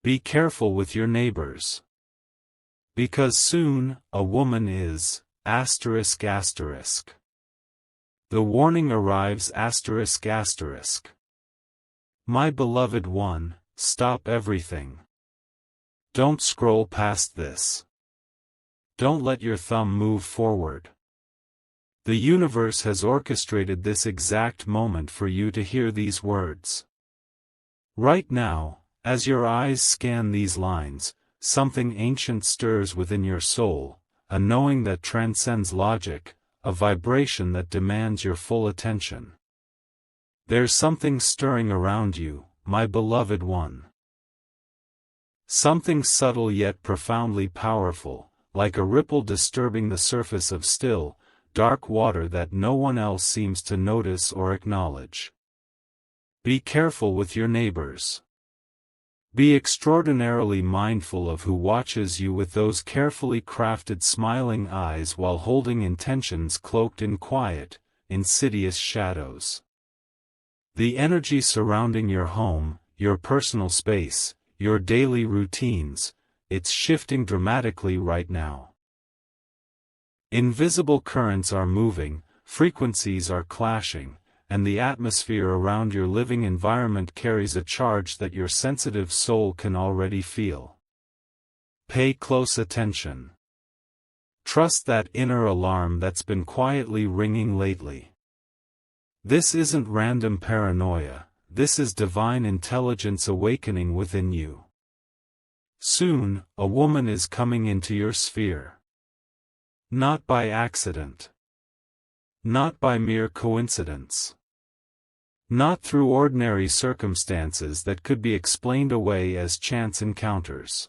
Be careful with your neighbors. Because soon, a woman is, ****. The warning arrives, ****. My beloved one, stop everything. Don't scroll past this. Don't let your thumb move forward. The universe has orchestrated this exact moment for you to hear these words. Right now, as your eyes scan these lines, something ancient stirs within your soul, a knowing that transcends logic, a vibration that demands your full attention. There's something stirring around you, my beloved one. Something subtle yet profoundly powerful, like a ripple disturbing the surface of still, dark water that no one else seems to notice or acknowledge. Be careful with your neighbors. Be extraordinarily mindful of who watches you with those carefully crafted smiling eyes while holding intentions cloaked in quiet, insidious shadows. The energy surrounding your home, your personal space, your daily routines, it's shifting dramatically right now. Invisible currents are moving, frequencies are clashing, and the atmosphere around your living environment carries a charge that your sensitive soul can already feel. Pay close attention. Trust that inner alarm that's been quietly ringing lately. This isn't random paranoia, this is divine intelligence awakening within you. Soon, a woman is coming into your sphere. Not by accident. Not by mere coincidence. Not through ordinary circumstances that could be explained away as chance encounters.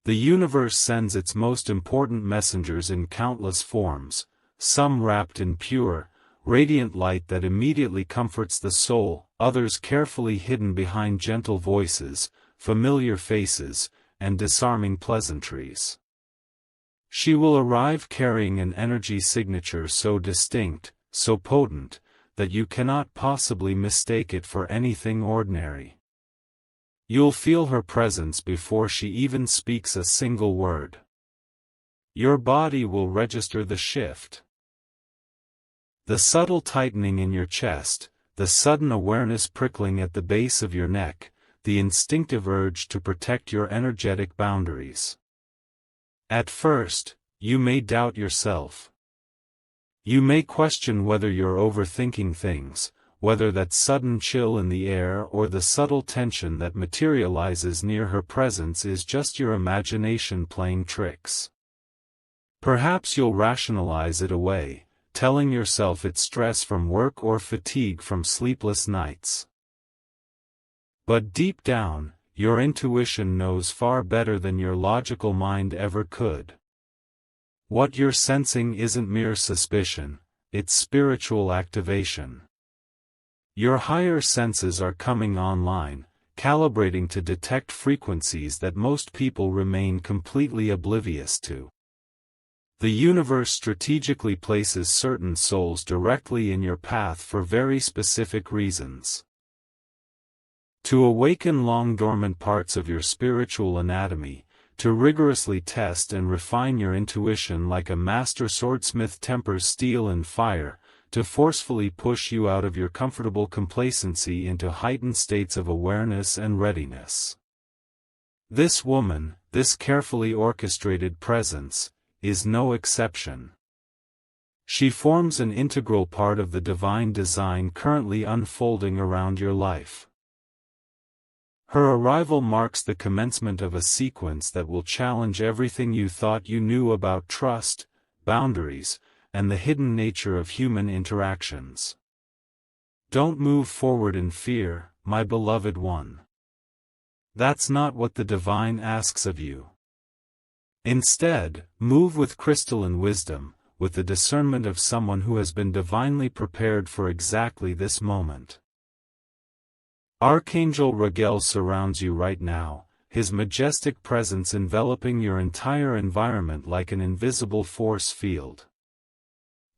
The universe sends its most important messengers in countless forms, some wrapped in pure, radiant light that immediately comforts the soul, others carefully hidden behind gentle voices, familiar faces, and disarming pleasantries. She will arrive carrying an energy signature so distinct, so potent, that you cannot possibly mistake it for anything ordinary. You'll feel her presence before she even speaks a single word. Your body will register the shift. The subtle tightening in your chest, the sudden awareness prickling at the base of your neck, the instinctive urge to protect your energetic boundaries. At first, you may doubt yourself. You may question whether you're overthinking things, whether that sudden chill in the air or the subtle tension that materializes near her presence is just your imagination playing tricks. Perhaps you'll rationalize it away, telling yourself it's stress from work or fatigue from sleepless nights. But deep down, your intuition knows far better than your logical mind ever could. What you're sensing isn't mere suspicion, it's spiritual activation. Your higher senses are coming online, calibrating to detect frequencies that most people remain completely oblivious to. The universe strategically places certain souls directly in your path for very specific reasons. To awaken long-dormant parts of your spiritual anatomy, to rigorously test and refine your intuition like a master swordsmith tempers steel and fire, to forcefully push you out of your comfortable complacency into heightened states of awareness and readiness. This woman, this carefully orchestrated presence, is no exception. She forms an integral part of the divine design currently unfolding around your life. Her arrival marks the commencement of a sequence that will challenge everything you thought you knew about trust, boundaries, and the hidden nature of human interactions. Don't move forward in fear, my beloved one. That's not what the divine asks of you. Instead, move with crystalline wisdom, with the discernment of someone who has been divinely prepared for exactly this moment. Archangel Raguel surrounds you right now, his majestic presence enveloping your entire environment like an invisible force field.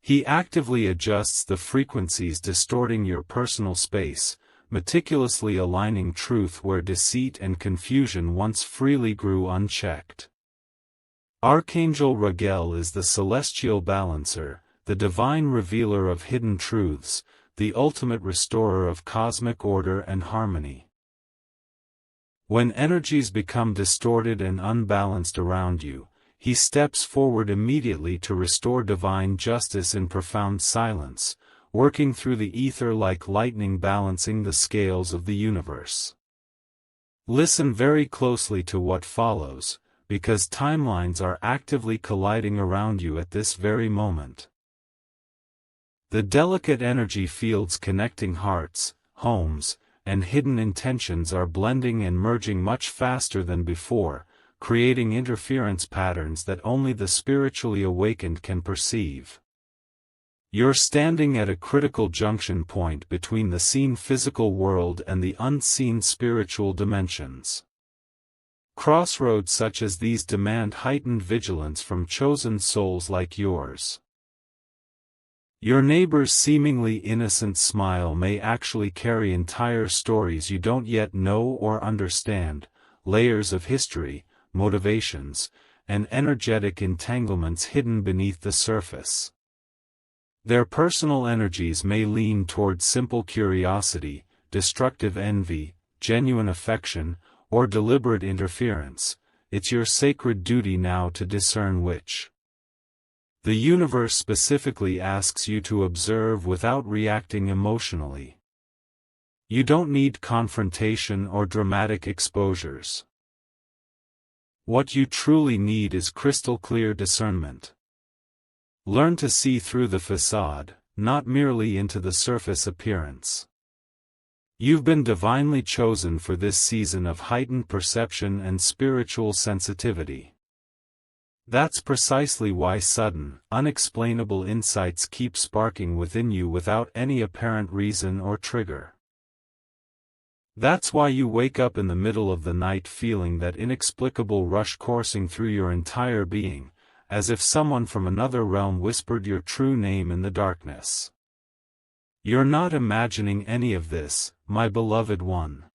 He actively adjusts the frequencies distorting your personal space, meticulously aligning truth where deceit and confusion once freely grew unchecked. Archangel Raguel is the celestial balancer, the divine revealer of hidden truths, the ultimate restorer of cosmic order and harmony. When energies become distorted and unbalanced around you, he steps forward immediately to restore divine justice in profound silence, working through the ether like lightning, balancing the scales of the universe. Listen very closely to what follows, because timelines are actively colliding around you at this very moment. The delicate energy fields connecting hearts, homes, and hidden intentions are blending and merging much faster than before, creating interference patterns that only the spiritually awakened can perceive. You're standing at a critical junction point between the seen physical world and the unseen spiritual dimensions. Crossroads such as these demand heightened vigilance from chosen souls like yours. Your neighbor's seemingly innocent smile may actually carry entire stories you don't yet know or understand, layers of history, motivations, and energetic entanglements hidden beneath the surface. Their personal energies may lean towards simple curiosity, destructive envy, genuine affection, or deliberate interference. It's your sacred duty now to discern which. The universe specifically asks you to observe without reacting emotionally. You don't need confrontation or dramatic exposures. What you truly need is crystal clear discernment. Learn to see through the facade, not merely into the surface appearance. You've been divinely chosen for this season of heightened perception and spiritual sensitivity. That's precisely why sudden, unexplainable insights keep sparking within you without any apparent reason or trigger. That's why you wake up in the middle of the night feeling that inexplicable rush coursing through your entire being, as if someone from another realm whispered your true name in the darkness. You're not imagining any of this, my beloved one.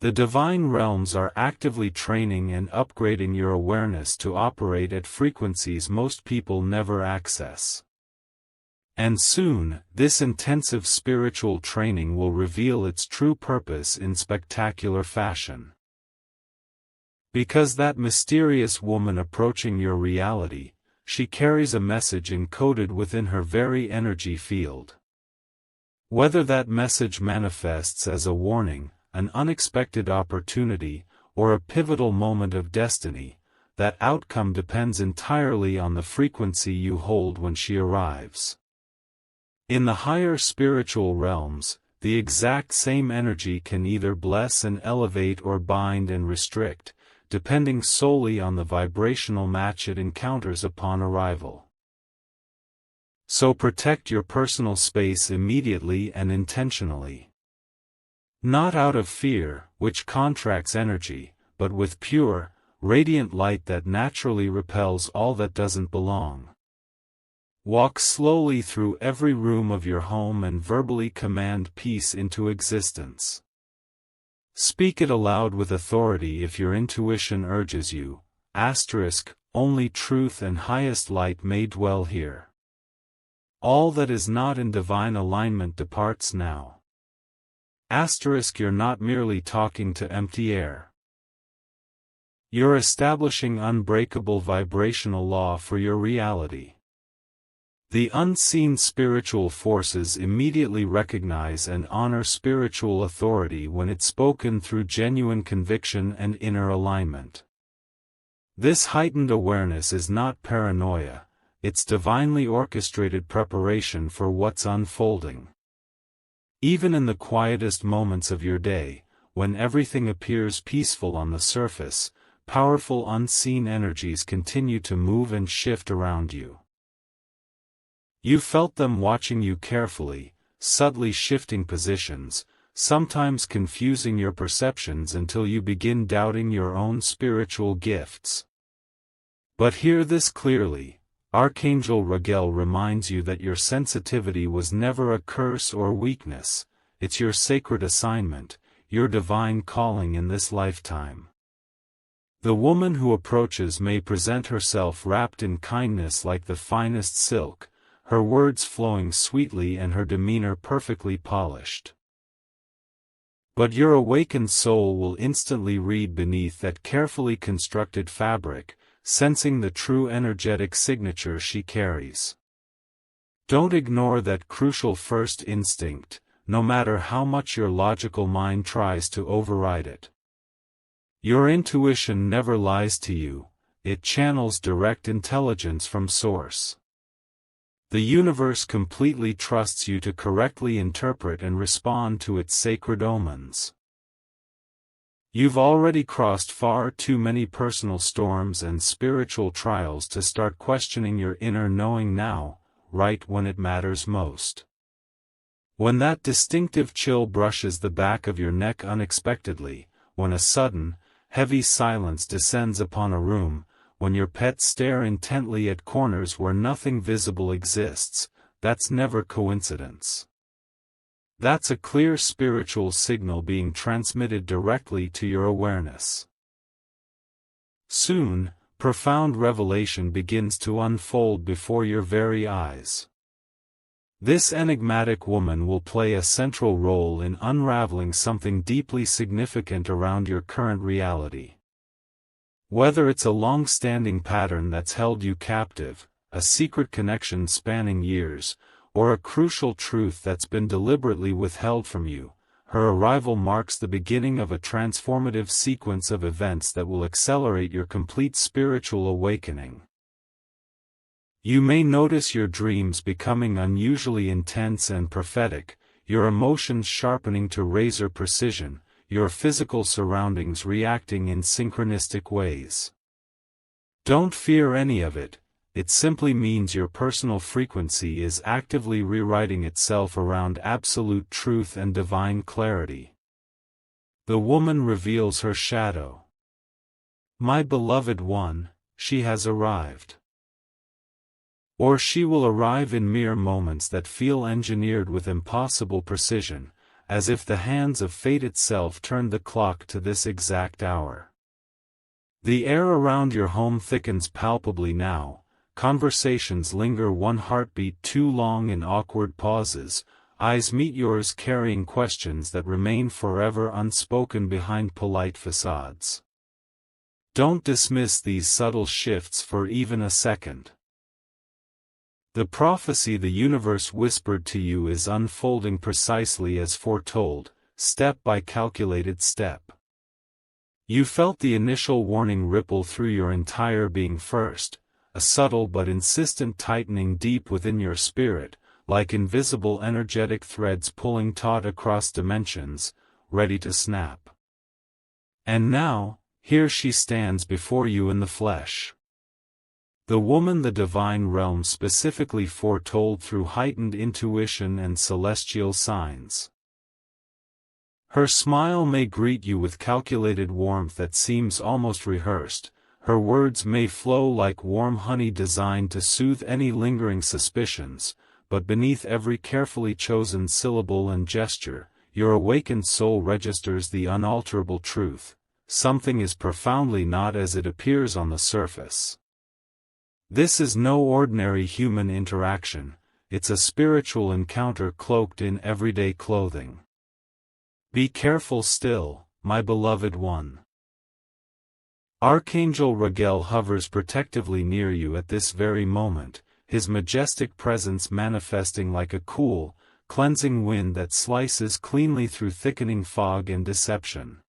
The divine realms are actively training and upgrading your awareness to operate at frequencies most people never access. And soon, this intensive spiritual training will reveal its true purpose in spectacular fashion. Because that mysterious woman approaching your reality, she carries a message encoded within her very energy field. Whether that message manifests as a warning, an unexpected opportunity, or a pivotal moment of destiny, that outcome depends entirely on the frequency you hold when she arrives. In the higher spiritual realms, the exact same energy can either bless and elevate or bind and restrict, depending solely on the vibrational match it encounters upon arrival. So protect your personal space immediately and intentionally. Not out of fear, which contracts energy, but with pure, radiant light that naturally repels all that doesn't belong. Walk slowly through every room of your home and verbally command peace into existence. Speak it aloud with authority if your intuition urges you. Only truth and highest light may dwell here. All that is not in divine alignment departs now. You're not merely talking to empty air. You're establishing unbreakable vibrational law for your reality. The unseen spiritual forces immediately recognize and honor spiritual authority when it's spoken through genuine conviction and inner alignment. This heightened awareness is not paranoia, it's divinely orchestrated preparation for what's unfolding. Even in the quietest moments of your day, when everything appears peaceful on the surface, powerful unseen energies continue to move and shift around you. You felt them watching you carefully, subtly shifting positions, sometimes confusing your perceptions until you begin doubting your own spiritual gifts. But hear this clearly. Archangel Raguel reminds you that your sensitivity was never a curse or weakness, it's your sacred assignment, your divine calling in this lifetime. The woman who approaches may present herself wrapped in kindness like the finest silk, her words flowing sweetly and her demeanor perfectly polished. But your awakened soul will instantly read beneath that carefully constructed fabric, sensing the true energetic signature she carries. Don't ignore that crucial first instinct, no matter how much your logical mind tries to override it. Your intuition never lies to you, it channels direct intelligence from source. The universe completely trusts you to correctly interpret and respond to its sacred omens. You've already crossed far too many personal storms and spiritual trials to start questioning your inner knowing now, right when it matters most. When that distinctive chill brushes the back of your neck unexpectedly, when a sudden, heavy silence descends upon a room, when your pets stare intently at corners where nothing visible exists, that's never coincidence. That's a clear spiritual signal being transmitted directly to your awareness. Soon, profound revelation begins to unfold before your very eyes. This enigmatic woman will play a central role in unraveling something deeply significant around your current reality. Whether it's a long-standing pattern that's held you captive, a secret connection spanning years, or a crucial truth that's been deliberately withheld from you, her arrival marks the beginning of a transformative sequence of events that will accelerate your complete spiritual awakening. You may notice your dreams becoming unusually intense and prophetic, your emotions sharpening to razor precision, your physical surroundings reacting in synchronistic ways. Don't fear any of it, it simply means your personal frequency is actively rewriting itself around absolute truth and divine clarity. The woman reveals her shadow. My beloved one, she has arrived. Or she will arrive in mere moments that feel engineered with impossible precision, as if the hands of fate itself turned the clock to this exact hour. The air around your home thickens palpably now, conversations linger one heartbeat too long in awkward pauses, eyes meet yours carrying questions that remain forever unspoken behind polite facades. Don't dismiss these subtle shifts for even a second. The prophecy the universe whispered to you is unfolding precisely as foretold, step by calculated step. You felt the initial warning ripple through your entire being first, a subtle but insistent tightening deep within your spirit, like invisible energetic threads pulling taut across dimensions, ready to snap. And now, here she stands before you in the flesh. The woman the divine realm specifically foretold through heightened intuition and celestial signs. Her smile may greet you with calculated warmth that seems almost rehearsed, her words may flow like warm honey designed to soothe any lingering suspicions, but beneath every carefully chosen syllable and gesture, your awakened soul registers the unalterable truth: something is profoundly not as it appears on the surface. This is no ordinary human interaction, it's a spiritual encounter cloaked in everyday clothing. Be careful still, my beloved one. Archangel Raguel hovers protectively near you at this very moment, his majestic presence manifesting like a cool, cleansing wind that slices cleanly through thickening fog and deception.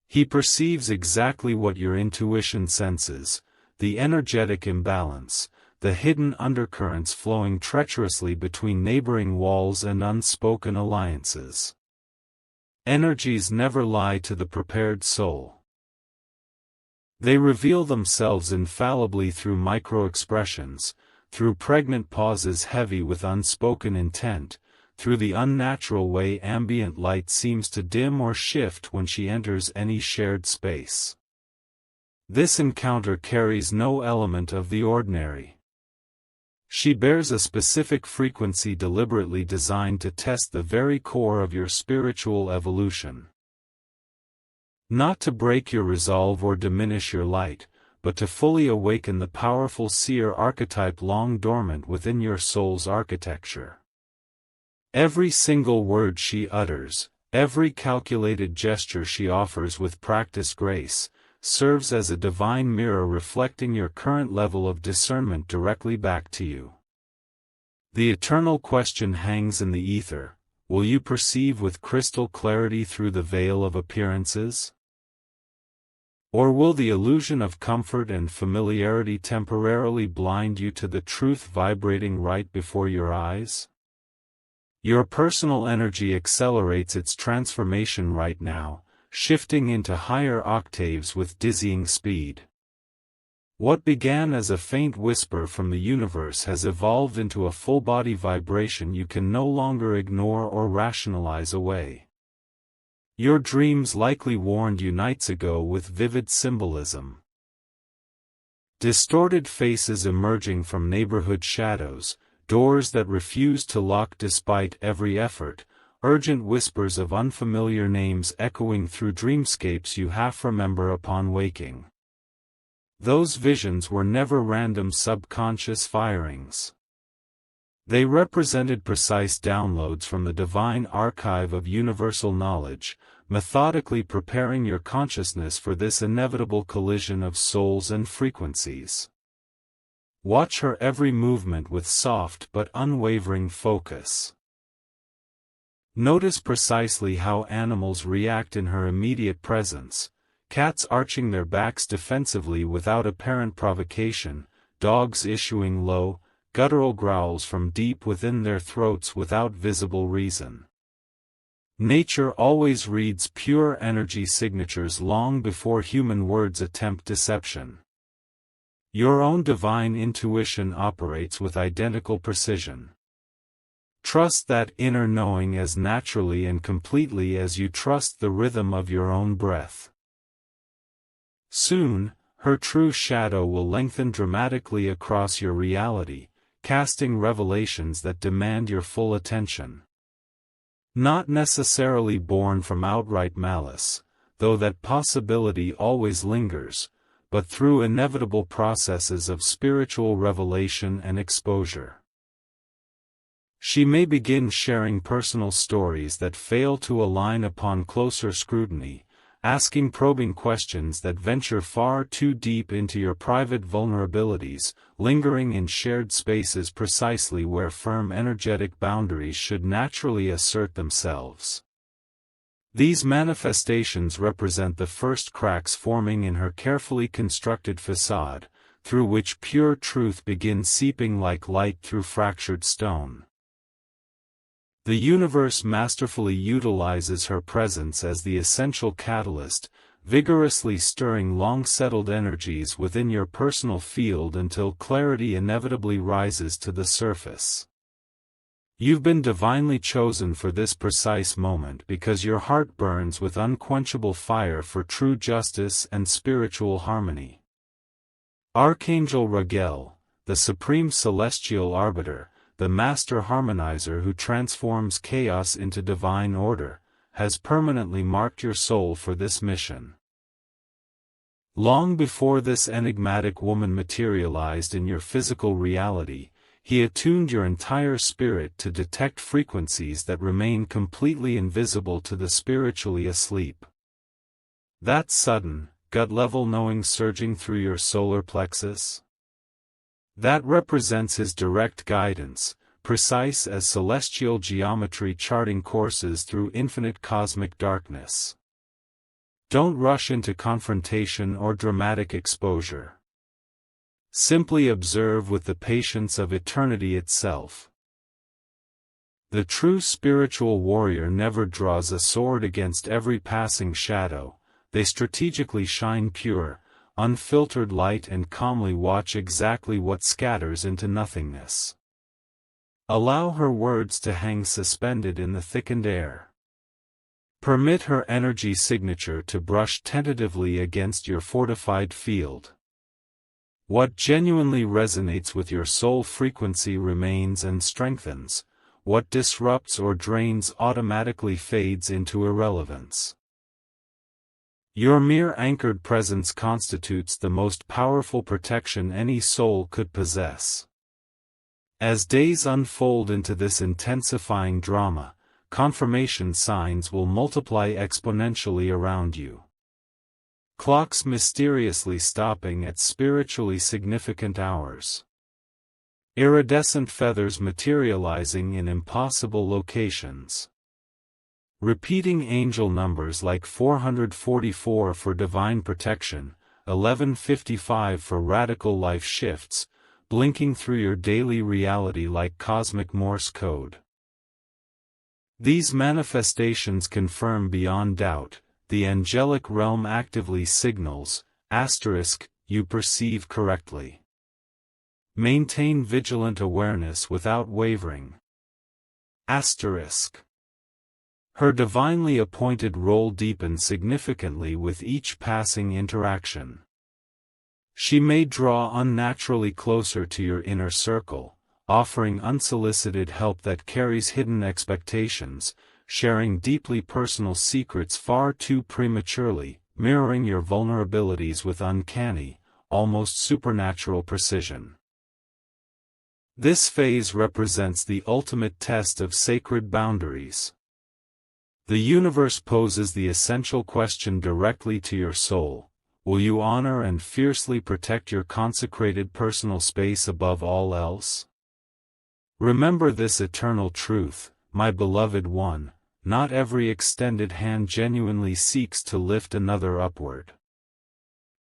He perceives exactly what your intuition senses: the energetic imbalance, the hidden undercurrents flowing treacherously between neighboring walls and unspoken alliances. Energies never lie to the prepared soul. They reveal themselves infallibly through micro-expressions, through pregnant pauses heavy with unspoken intent, through the unnatural way ambient light seems to dim or shift when she enters any shared space. This encounter carries no element of the ordinary. She bears a specific frequency deliberately designed to test the very core of your spiritual evolution. Not to break your resolve or diminish your light, but to fully awaken the powerful seer archetype long dormant within your soul's architecture. Every single word she utters, every calculated gesture she offers with practiced grace, serves as a divine mirror reflecting your current level of discernment directly back to you. The eternal question hangs in the ether: will you perceive with crystal clarity through the veil of appearances? Or will the illusion of comfort and familiarity temporarily blind you to the truth vibrating right before your eyes? Your personal energy accelerates its transformation right now, shifting into higher octaves with dizzying speed. What began as a faint whisper from the universe has evolved into a full-body vibration you can no longer ignore or rationalize away. Your dreams likely warned you nights ago with vivid symbolism. Distorted faces emerging from neighborhood shadows, doors that refuse to lock despite every effort, urgent whispers of unfamiliar names echoing through dreamscapes you half remember upon waking. Those visions were never random subconscious firings. They represented precise downloads from the divine archive of universal knowledge, methodically preparing your consciousness for this inevitable collision of souls and frequencies. Watch her every movement with soft but unwavering focus. Notice precisely how animals react in her immediate presence: cats arching their backs defensively without apparent provocation, dogs issuing low, guttural growls from deep within their throats without visible reason. Nature always reads pure energy signatures long before human words attempt deception. Your own divine intuition operates with identical precision. Trust that inner knowing as naturally and completely as you trust the rhythm of your own breath. Soon, her true shadow will lengthen dramatically across your reality, casting revelations that demand your full attention. Not necessarily born from outright malice, though that possibility always lingers, but through inevitable processes of spiritual revelation and exposure. She may begin sharing personal stories that fail to align upon closer scrutiny, asking probing questions that venture far too deep into your private vulnerabilities, lingering in shared spaces precisely where firm energetic boundaries should naturally assert themselves. These manifestations represent the first cracks forming in her carefully constructed facade, through which pure truth begins seeping like light through fractured stone. The universe masterfully utilizes her presence as the essential catalyst, vigorously stirring long-settled energies within your personal field until clarity inevitably rises to the surface. You've been divinely chosen for this precise moment because your heart burns with unquenchable fire for true justice and spiritual harmony. Archangel Raguel, the supreme celestial arbiter, the master harmonizer who transforms chaos into divine order, has permanently marked your soul for this mission. Long before this enigmatic woman materialized in your physical reality, he attuned your entire spirit to detect frequencies that remain completely invisible to the spiritually asleep. That sudden, gut-level knowing surging through your solar plexus? That represents his direct guidance, precise as celestial geometry charting courses through infinite cosmic darkness. Don't rush into confrontation or dramatic exposure. Simply observe with the patience of eternity itself. The true spiritual warrior never draws a sword against every passing shadow. They strategically shine pure, unfiltered light and calmly watch exactly what scatters into nothingness. Allow her words to hang suspended in the thickened air. Permit her energy signature to brush tentatively against your fortified field. What genuinely resonates with your soul frequency remains and strengthens. What disrupts or drains automatically fades into irrelevance. Your mere anchored presence constitutes the most powerful protection any soul could possess. As days unfold into this intensifying drama, confirmation signs will multiply exponentially around you. Clocks mysteriously stopping at spiritually significant hours. Iridescent feathers materializing in impossible locations. Repeating angel numbers like 444 for divine protection, 1155 for radical life shifts, blinking through your daily reality like cosmic Morse code. These manifestations confirm beyond doubt, the angelic realm actively signals, you perceive correctly. Maintain vigilant awareness without wavering. Her divinely appointed role deepens significantly with each passing interaction. She may draw unnaturally closer to your inner circle, offering unsolicited help that carries hidden expectations, sharing deeply personal secrets far too prematurely, mirroring your vulnerabilities with uncanny, almost supernatural precision. This phase represents the ultimate test of sacred boundaries. The universe poses the essential question directly to your soul: will you honor and fiercely protect your consecrated personal space above all else? Remember this eternal truth, my beloved one: not every extended hand genuinely seeks to lift another upward.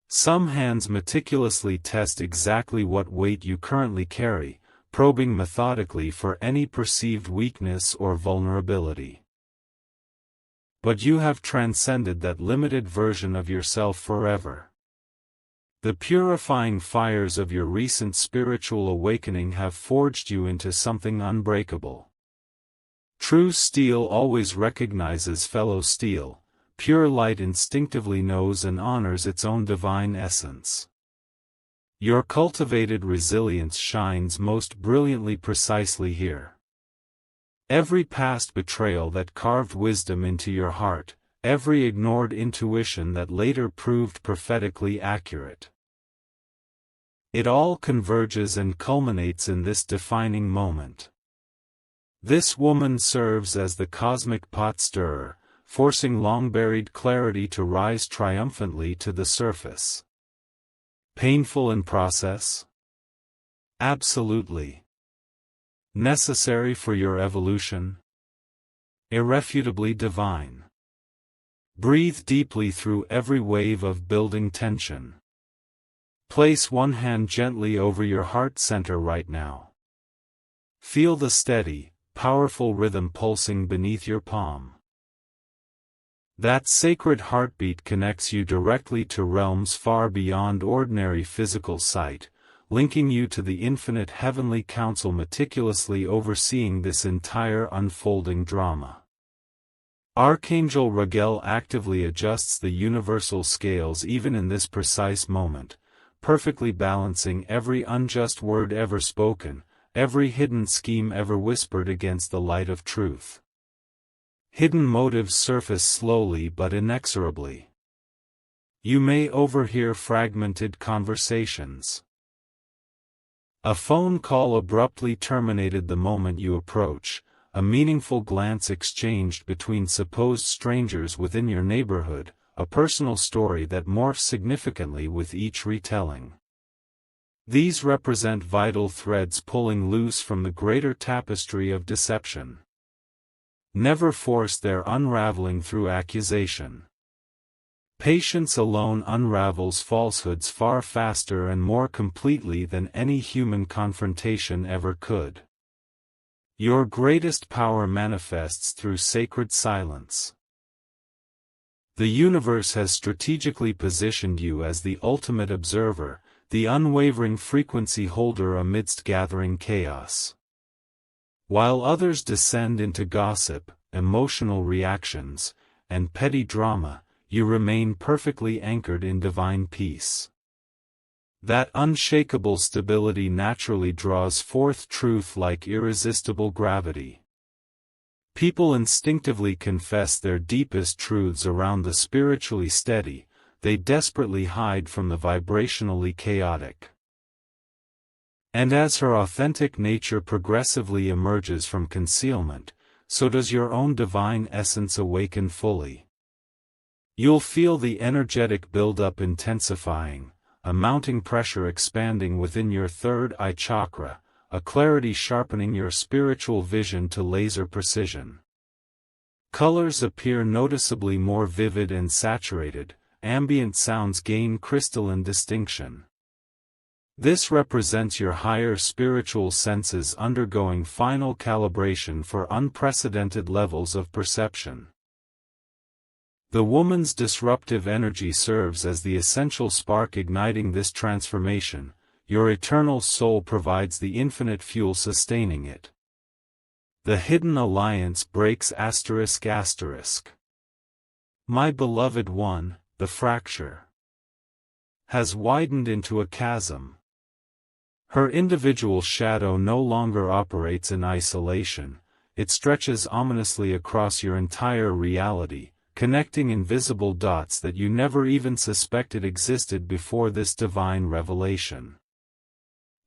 Some hands meticulously test exactly what weight you currently carry, probing methodically for any perceived weakness or vulnerability. But you have transcended that limited version of yourself forever. The purifying fires of your recent spiritual awakening have forged you into something unbreakable. True steel always recognizes fellow steel, pure light instinctively knows and honors its own divine essence. Your cultivated resilience shines most brilliantly precisely here. Every past betrayal that carved wisdom into your heart, every ignored intuition that later proved prophetically accurate. It all converges and culminates in this defining moment. This woman serves as the cosmic pot stirrer, forcing long-buried clarity to rise triumphantly to the surface. Painful in process? Absolutely. Necessary for your evolution? Irrefutably divine. Breathe deeply through every wave of building tension. Place one hand gently over your heart center right now. Feel the steady, powerful rhythm pulsing beneath your palm. That sacred heartbeat connects you directly to realms far beyond ordinary physical sight, linking you to the infinite heavenly council meticulously overseeing this entire unfolding drama. Archangel Raguel actively adjusts the universal scales even in this precise moment, perfectly balancing every unjust word ever spoken, every hidden scheme ever whispered against the light of truth. Hidden motives surface slowly but inexorably. You may overhear fragmented conversations. A phone call abruptly terminated the moment you approach, a meaningful glance exchanged between supposed strangers within your neighborhood, a personal story that morphs significantly with each retelling. These represent vital threads pulling loose from the greater tapestry of deception. Never force their unraveling through accusation. Patience alone unravels falsehoods far faster and more completely than any human confrontation ever could. Your greatest power manifests through sacred silence. The universe has strategically positioned you as the ultimate observer, the unwavering frequency holder amidst gathering chaos. While others descend into gossip, emotional reactions, and petty drama, you remain perfectly anchored in divine peace. That unshakable stability naturally draws forth truth like irresistible gravity. People instinctively confess their deepest truths around the spiritually steady, they desperately hide from the vibrationally chaotic. And as her authentic nature progressively emerges from concealment, so does your own divine essence awaken fully. You'll feel the energetic buildup intensifying, a mounting pressure expanding within your third eye chakra, a clarity sharpening your spiritual vision to laser precision. Colors appear noticeably more vivid and saturated, ambient sounds gain crystalline distinction. This represents your higher spiritual senses undergoing final calibration for unprecedented levels of perception. The woman's disruptive energy serves as the essential spark igniting this transformation. Your eternal soul provides the infinite fuel sustaining it. The hidden alliance breaks ****. My beloved one, the fracture has widened into a chasm. Her individual shadow no longer operates in isolation, it stretches ominously across your entire reality, connecting invisible dots that you never even suspected existed before this divine revelation.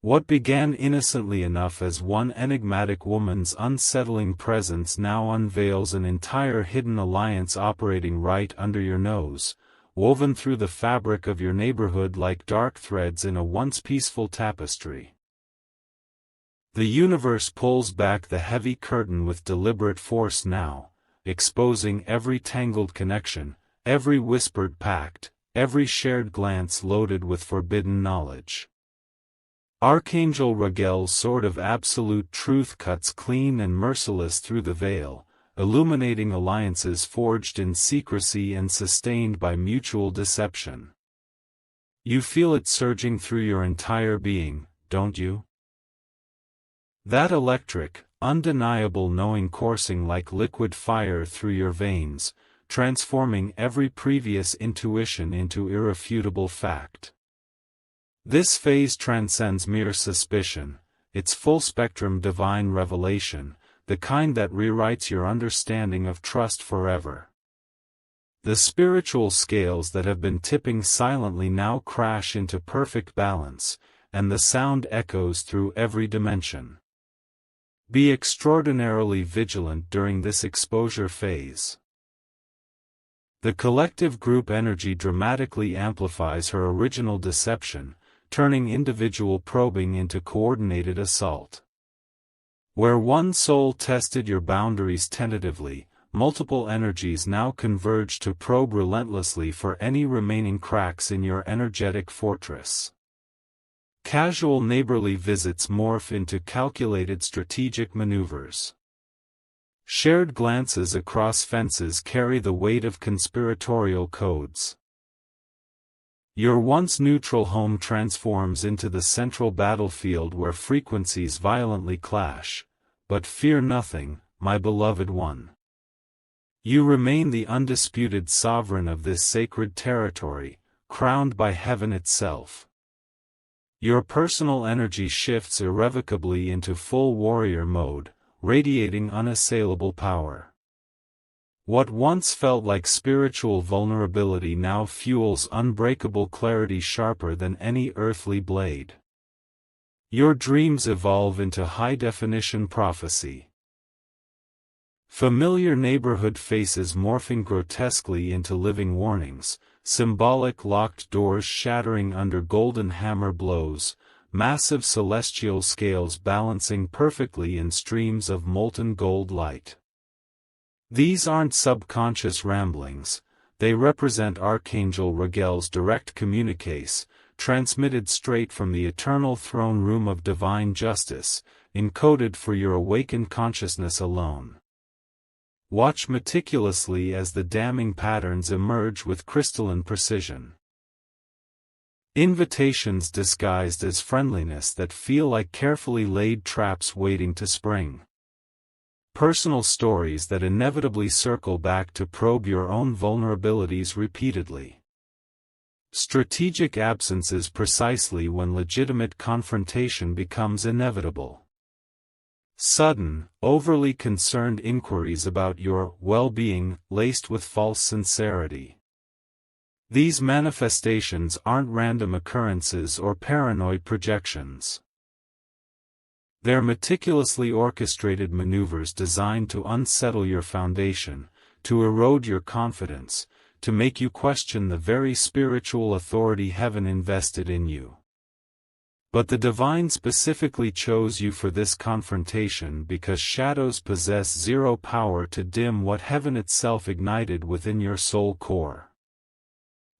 What began innocently enough as one enigmatic woman's unsettling presence now unveils an entire hidden alliance operating right under your nose, woven through the fabric of your neighborhood like dark threads in a once peaceful tapestry. The universe pulls back the heavy curtain with deliberate force now, exposing every tangled connection, every whispered pact, every shared glance loaded with forbidden knowledge. Archangel Raguel's sword of absolute truth cuts clean and merciless through the veil, illuminating alliances forged in secrecy and sustained by mutual deception. You feel it surging through your entire being, don't you? That electric, undeniable knowing coursing like liquid fire through your veins, transforming every previous intuition into irrefutable fact. This phase transcends mere suspicion, its full-spectrum divine revelation, the kind that rewrites your understanding of trust forever. The spiritual scales that have been tipping silently now crash into perfect balance, and the sound echoes through every dimension. Be extraordinarily vigilant during this exposure phase. The collective group energy dramatically amplifies her original deception, turning individual probing into coordinated assault. Where one soul tested your boundaries tentatively, multiple energies now converge to probe relentlessly for any remaining cracks in your energetic fortress. Casual neighborly visits morph into calculated strategic maneuvers. Shared glances across fences carry the weight of conspiratorial codes. Your once neutral home transforms into the central battlefield where frequencies violently clash, but fear nothing, my beloved one. You remain the undisputed sovereign of this sacred territory, crowned by heaven itself. Your personal energy shifts irrevocably into full warrior mode, radiating unassailable power. What once felt like spiritual vulnerability now fuels unbreakable clarity sharper than any earthly blade. Your dreams evolve into high-definition prophecy. Familiar neighborhood faces morphing grotesquely into living warnings, symbolic locked doors shattering under golden hammer blows, massive celestial scales balancing perfectly in streams of molten gold light. These aren't subconscious ramblings, they represent Archangel Raguel's direct communiques, transmitted straight from the eternal throne room of divine justice, encoded for your awakened consciousness alone. Watch meticulously as the damning patterns emerge with crystalline precision. Invitations disguised as friendliness that feel like carefully laid traps waiting to spring. Personal stories that inevitably circle back to probe your own vulnerabilities repeatedly. Strategic absence is precisely when legitimate confrontation becomes inevitable. Sudden, overly concerned inquiries about your well-being, laced with false sincerity. These manifestations aren't random occurrences or paranoid projections. They're meticulously orchestrated maneuvers designed to unsettle your foundation, to erode your confidence, to make you question the very spiritual authority heaven invested in you. But the divine specifically chose you for this confrontation because shadows possess zero power to dim what heaven itself ignited within your soul core.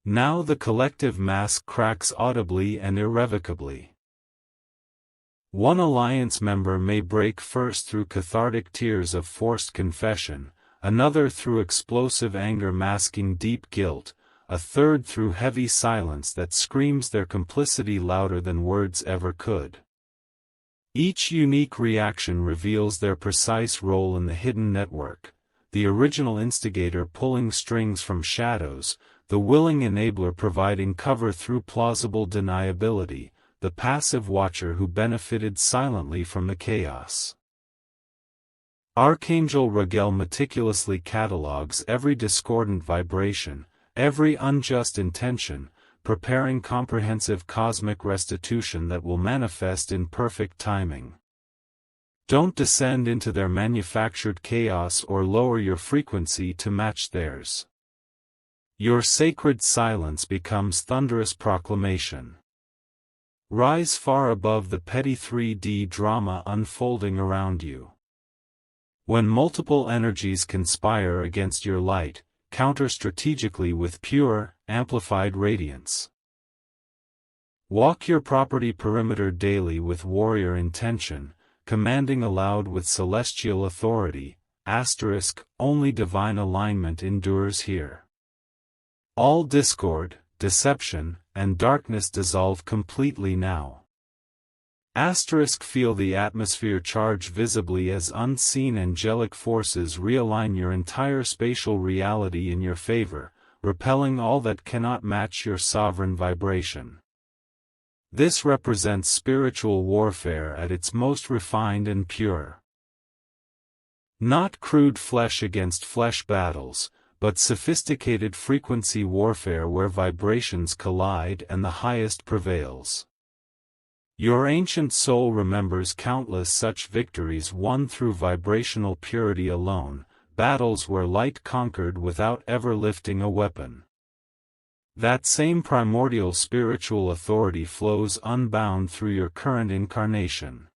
Now the collective mask cracks audibly and irrevocably. One alliance member may break first through cathartic tears of forced confession, another through explosive anger masking deep guilt, a third through heavy silence that screams their complicity louder than words ever could. Each unique reaction reveals their precise role in the hidden network, the original instigator pulling strings from shadows, the willing enabler providing cover through plausible deniability, the passive watcher who benefited silently from the chaos. Archangel Raguel meticulously catalogs every discordant vibration, every unjust intention, preparing comprehensive cosmic restitution that will manifest in perfect timing. Don't descend into their manufactured chaos or lower your frequency to match theirs. Your sacred silence becomes thunderous proclamation. Rise far above the petty 3D drama unfolding around you. When multiple energies conspire against your light, counter strategically with pure, amplified radiance. Walk your property perimeter daily with warrior intention, commanding aloud with celestial authority, only divine alignment endures here. All discord, deception, and darkness dissolve completely now. Feel the atmosphere charge visibly as unseen angelic forces realign your entire spatial reality in your favor, repelling all that cannot match your sovereign vibration. This represents spiritual warfare at its most refined and pure. Not crude flesh against flesh battles, but sophisticated frequency warfare where vibrations collide and the highest prevails. Your ancient soul remembers countless such victories won through vibrational purity alone, battles where light conquered without ever lifting a weapon. That same primordial spiritual authority flows unbound through your current incarnation.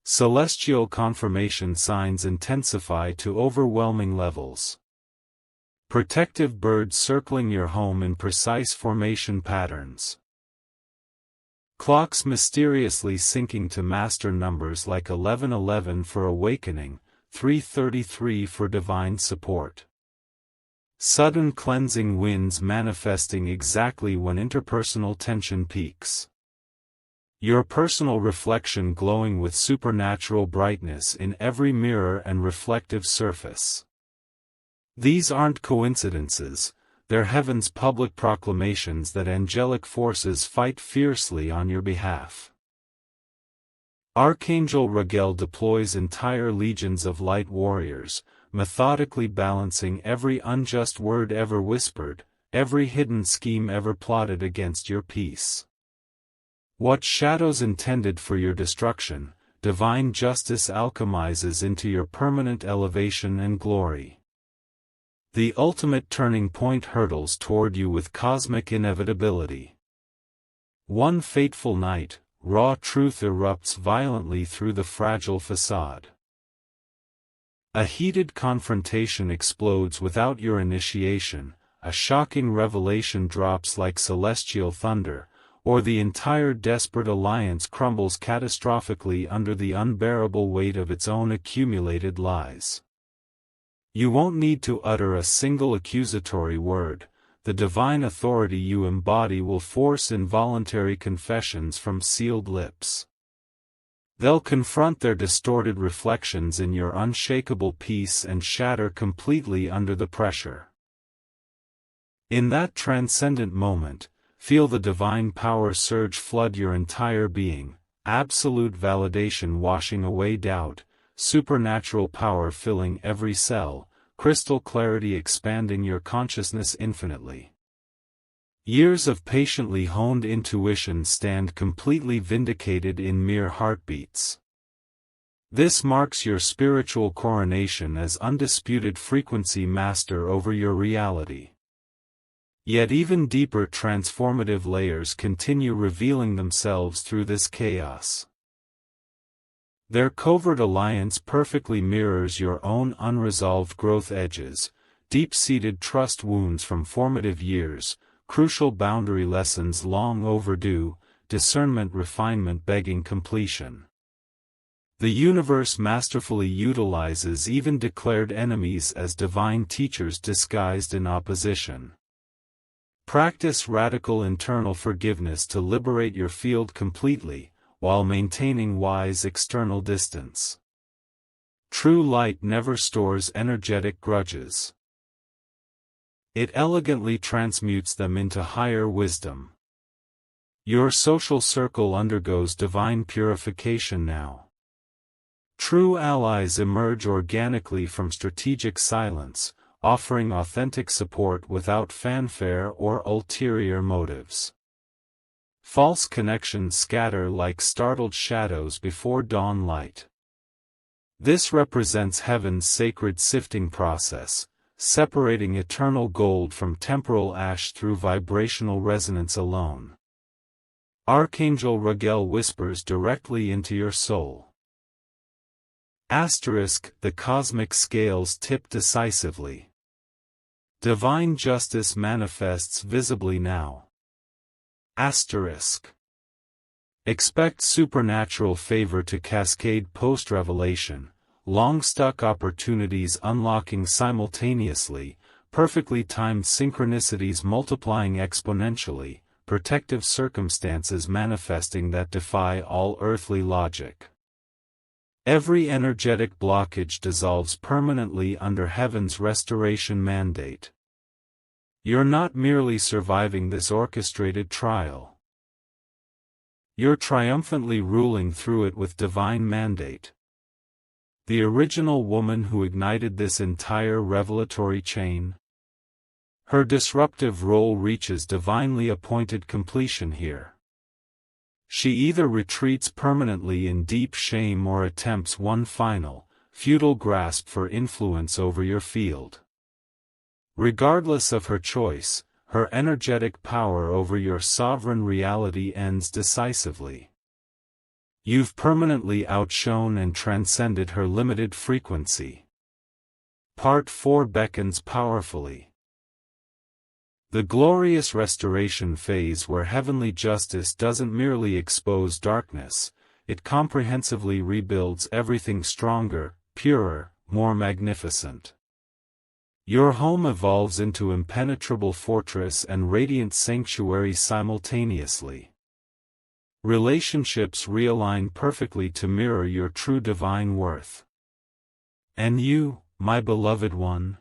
Celestial confirmation signs intensify to overwhelming levels. Protective birds circling your home in precise formation patterns. Clocks mysteriously syncing to master numbers like 1111 for awakening, 333 for divine support. Sudden cleansing winds manifesting exactly when interpersonal tension peaks. Your personal reflection glowing with supernatural brightness in every mirror and reflective surface. These aren't coincidences. They're heaven's public proclamations that angelic forces fight fiercely on your behalf. Archangel Raguel deploys entire legions of light warriors, methodically balancing every unjust word ever whispered, every hidden scheme ever plotted against your peace. What shadows intended for your destruction, divine justice alchemizes into your permanent elevation and glory. The ultimate turning point hurtles toward you with cosmic inevitability. One fateful night, raw truth erupts violently through the fragile facade. A heated confrontation explodes without your initiation, a shocking revelation drops like celestial thunder, or the entire desperate alliance crumbles catastrophically under the unbearable weight of its own accumulated lies. You won't need to utter a single accusatory word. The divine authority you embody will force involuntary confessions from sealed lips. They'll confront their distorted reflections in your unshakable peace and shatter completely under the pressure. In that transcendent moment, feel the divine power surge flood your entire being, absolute validation washing away doubt, supernatural power filling every cell, crystal clarity expanding your consciousness infinitely. Years of patiently honed intuition stand completely vindicated in mere heartbeats. This marks your spiritual coronation as undisputed frequency master over your reality. Yet even deeper transformative layers continue revealing themselves through this chaos. Their covert alliance perfectly mirrors your own unresolved growth edges, deep-seated trust wounds from formative years, crucial boundary lessons long overdue, discernment refinement begging completion. The universe masterfully utilizes even declared enemies as divine teachers disguised in opposition. Practice radical internal forgiveness to liberate your field completely, while maintaining wise external distance. True light never stores energetic grudges. It elegantly transmutes them into higher wisdom. Your social circle undergoes divine purification now. True allies emerge organically from strategic silence, offering authentic support without fanfare or ulterior motives. False connections scatter like startled shadows before dawn light. This represents heaven's sacred sifting process, separating eternal gold from temporal ash through vibrational resonance alone. Archangel Raguel whispers directly into your soul. The cosmic scales tip decisively. Divine justice manifests visibly now. Expect supernatural favor to cascade post-revelation, long-stuck opportunities unlocking simultaneously, perfectly timed synchronicities multiplying exponentially, protective circumstances manifesting that defy all earthly logic. Every energetic blockage dissolves permanently under heaven's restoration mandate. You're not merely surviving this orchestrated trial. You're triumphantly ruling through it with divine mandate. The original woman who ignited this entire revelatory chain. Her disruptive role reaches divinely appointed completion here. She either retreats permanently in deep shame or attempts one final, futile grasp for influence over your field. Regardless of her choice, her energetic power over your sovereign reality ends decisively. You've permanently outshone and transcended her limited frequency. Part 4 beckons powerfully. The glorious restoration phase where heavenly justice doesn't merely expose darkness, it comprehensively rebuilds everything stronger, purer, more magnificent. Your home evolves into impenetrable fortress and radiant sanctuary simultaneously. Relationships realign perfectly to mirror your true divine worth. And you, my beloved one,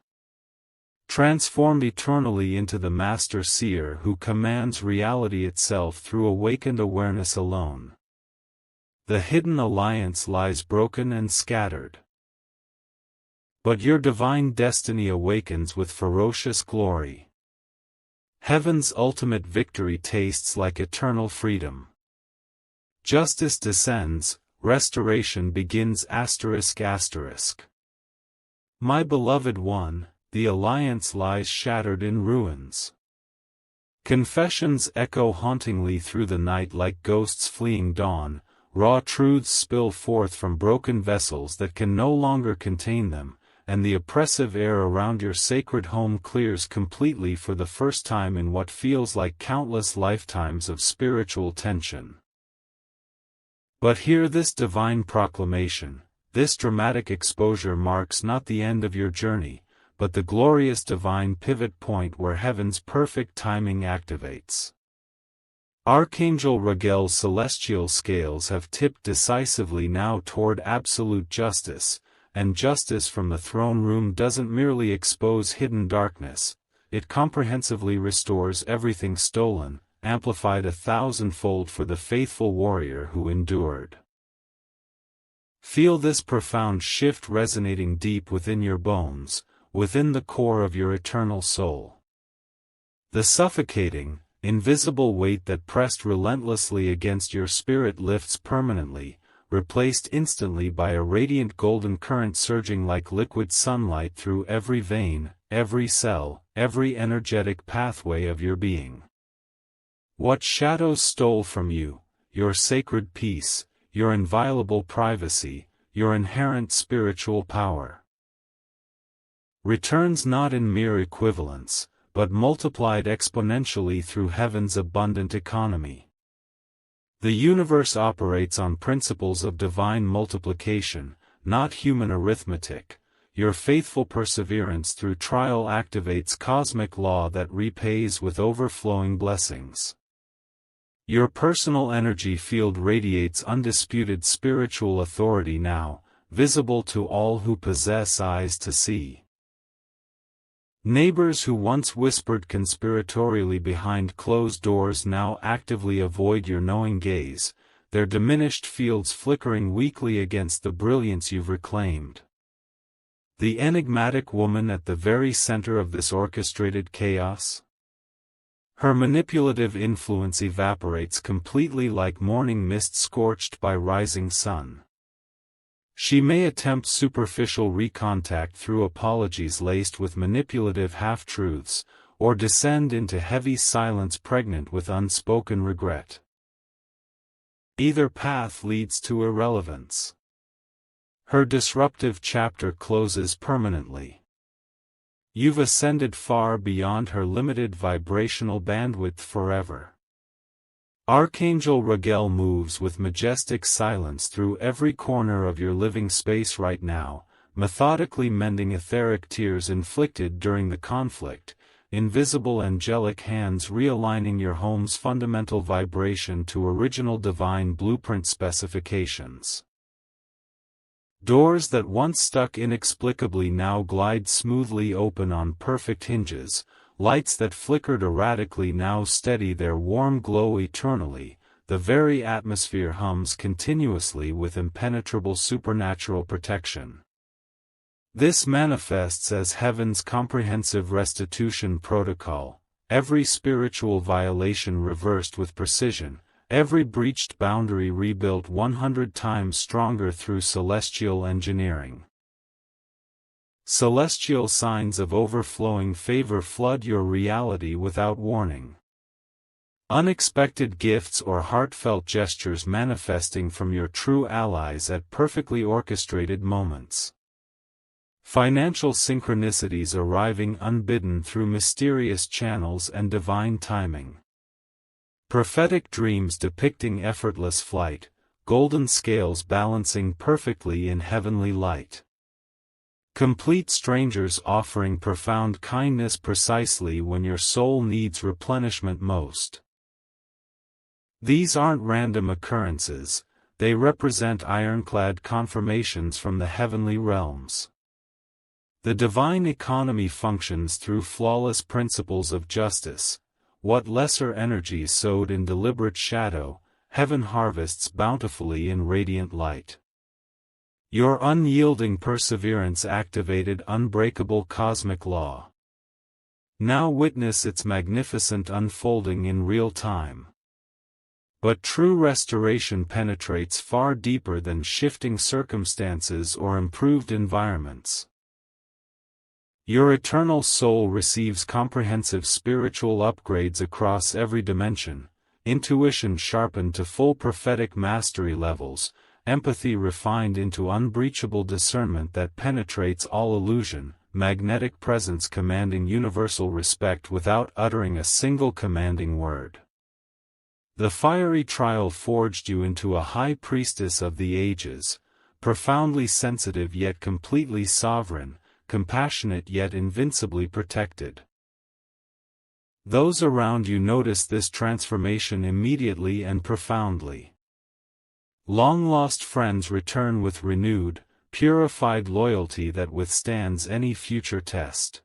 transformed eternally into the master seer who commands reality itself through awakened awareness alone. The hidden alliance lies broken and scattered. But your divine destiny awakens with ferocious glory. Heaven's ultimate victory tastes like eternal freedom. Justice descends, restoration begins. My beloved one, the alliance lies shattered in ruins. Confessions echo hauntingly through the night like ghosts fleeing dawn, raw truths spill forth from broken vessels that can no longer contain them, and the oppressive air around your sacred home clears completely for the first time in what feels like countless lifetimes of spiritual tension. But hear this divine proclamation, this dramatic exposure marks not the end of your journey, but the glorious divine pivot point where heaven's perfect timing activates. Archangel Raguel's celestial scales have tipped decisively now toward absolute justice, and justice from the throne room doesn't merely expose hidden darkness, it comprehensively restores everything stolen, amplified 1,000-fold for the faithful warrior who endured. Feel this profound shift resonating deep within your bones, within the core of your eternal soul. The suffocating, invisible weight that pressed relentlessly against your spirit lifts permanently, replaced instantly by a radiant golden current surging like liquid sunlight through every vein, every cell, every energetic pathway of your being. What shadows stole from you, your sacred peace, your inviolable privacy, your inherent spiritual power, returns not in mere equivalence, but multiplied exponentially through heaven's abundant economy. The universe operates on principles of divine multiplication, not human arithmetic. Your faithful perseverance through trial activates cosmic law that repays with overflowing blessings. Your personal energy field radiates undisputed spiritual authority now, visible to all who possess eyes to see. Neighbors who once whispered conspiratorially behind closed doors now actively avoid your knowing gaze, their diminished fields flickering weakly against the brilliance you've reclaimed. The enigmatic woman at the very center of this orchestrated chaos? Her manipulative influence evaporates completely like morning mist scorched by rising sun. She may attempt superficial recontact through apologies laced with manipulative half-truths, or descend into heavy silence pregnant with unspoken regret. Either path leads to irrelevance. Her disruptive chapter closes permanently. You've ascended far beyond her limited vibrational bandwidth forever. Archangel Raguel moves with majestic silence through every corner of your living space right now, methodically mending etheric tears inflicted during the conflict, invisible angelic hands realigning your home's fundamental vibration to original divine blueprint specifications. Doors that once stuck inexplicably now glide smoothly open on perfect hinges, lights that flickered erratically now steady their warm glow eternally, the very atmosphere hums continuously with impenetrable supernatural protection. This manifests as heaven's comprehensive restitution protocol, every spiritual violation reversed with precision, every breached boundary rebuilt 100 times stronger through celestial engineering. Celestial signs of overflowing favor flood your reality without warning. Unexpected gifts or heartfelt gestures manifesting from your true allies at perfectly orchestrated moments. Financial synchronicities arriving unbidden through mysterious channels and divine timing. Prophetic dreams depicting effortless flight, golden scales balancing perfectly in heavenly light. Complete strangers offering profound kindness precisely when your soul needs replenishment most. These aren't random occurrences, they represent ironclad confirmations from the heavenly realms. The divine economy functions through flawless principles of justice. What lesser energies sowed in deliberate shadow, heaven harvests bountifully in radiant light. Your unyielding perseverance activated unbreakable cosmic law. Now witness its magnificent unfolding in real time. But true restoration penetrates far deeper than shifting circumstances or improved environments. Your eternal soul receives comprehensive spiritual upgrades across every dimension, intuition sharpened to full prophetic mastery levels, empathy refined into unbreachable discernment that penetrates all illusion, magnetic presence commanding universal respect without uttering a single commanding word. The fiery trial forged you into a high priestess of the ages, profoundly sensitive yet completely sovereign, compassionate yet invincibly protected. Those around you notice this transformation immediately and profoundly. Long-lost friends return with renewed, purified loyalty that withstands any future test.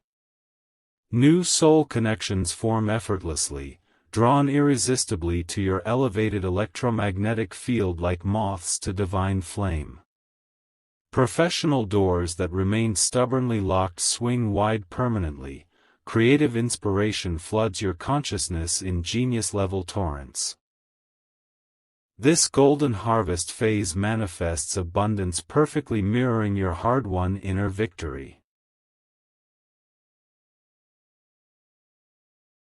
New soul connections form effortlessly, drawn irresistibly to your elevated electromagnetic field like moths to divine flame. Professional doors that remain stubbornly locked swing wide permanently. Creative inspiration floods your consciousness in genius-level torrents. This golden harvest phase manifests abundance perfectly mirroring your hard-won inner victory.